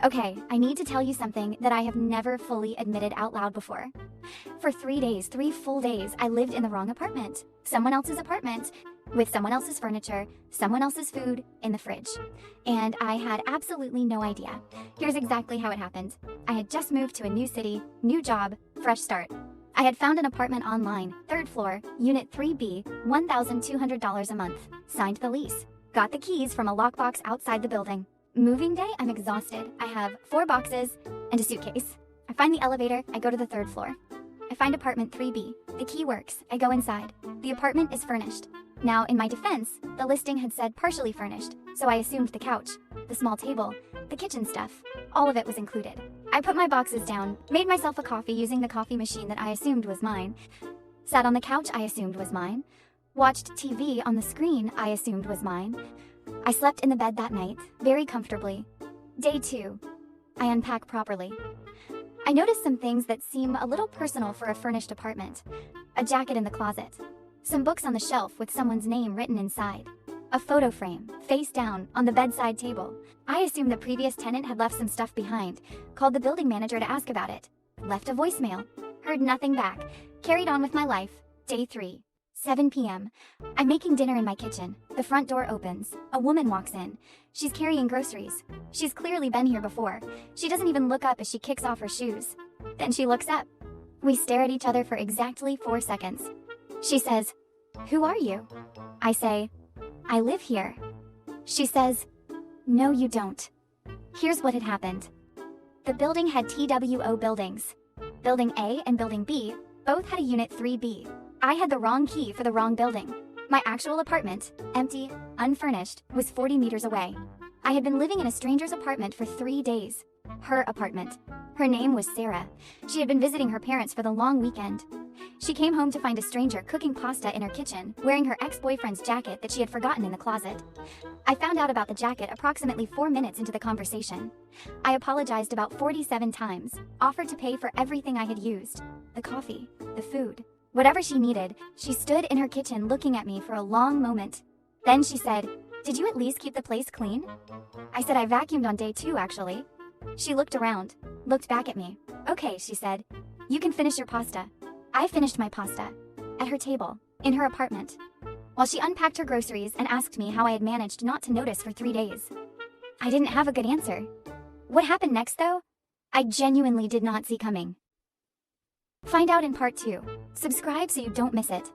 Okay, I need to tell you something that I have never fully admitted out loud before. For 3 days, 3 full days, I lived in the wrong apartment. Someone else's apartment, with someone else's furniture, someone else's food in the fridge. And I had absolutely no idea. Here's exactly how it happened. I had just moved to a new city, new job, fresh start. I had found an apartment online, 3rd floor, unit 3B, $1,200 a month. Signed the lease. Got the keys from a lockbox outside the building. Moving day, I'm exhausted. I have 4 boxes and a suitcase. I find the elevator, I go to the 3rd floor. I find apartment 3B. The key works. I go inside. The apartment is furnished. Now, in my defense, the listing had said partially furnished, so I assumed the couch, the small table, the kitchen stuff, all of it was included. I put my boxes down, made myself a coffee using the coffee machine that I assumed was mine, sat on the couch I assumed was mine, watched TV on the screen I assumed was mine. I slept in the bed that night, very comfortably. Day 2. I unpack properly. I noticed some things that seem a little personal for a furnished apartment. A jacket in the closet. Some books on the shelf with someone's name written inside. A photo frame, face down, on the bedside table. I assumed the previous tenant had left some stuff behind. Called the building manager to ask about it. Left a voicemail. Heard nothing back. Carried on with my life. Day 3. 7 p.m. I'm making dinner in my kitchen. The front door opens. A woman walks in. She's carrying groceries. She's clearly been here before. She doesn't even look up as she kicks off her shoes. Then she looks up. We stare at each other for exactly 4 seconds. She says, "Who are you?" I say, "I live here." She says, "No, you don't." Here's what had happened. The building had TWO buildings. Building A and Building B both had a unit 3B. I had the wrong key for the wrong building. My actual apartment, empty, unfurnished, was 40 meters away. I had been living in a stranger's apartment for 3 days. Her apartment. Her name was Sarah. She had been visiting her parents for the long weekend. She came home to find a stranger cooking pasta in her kitchen, wearing her ex-boyfriend's jacket that she had forgotten in the closet. I found out about the jacket approximately 4 minutes into the conversation. I apologized about 47 times, offered to pay for everything I had used. The coffee, the food. Whatever she needed, she stood in her kitchen looking at me for a long moment. Then she said, "Did you at least keep the place clean?" I said I vacuumed on day 2, actually. She looked around, looked back at me. "Okay," she said. "You can finish your pasta." I finished my pasta. At her table, in her apartment. While she unpacked her groceries and asked me how I had managed not to notice for 3 days. I didn't have a good answer. What happened next, though? I genuinely did not see coming. Find out in part 2. Subscribe so you don't miss it.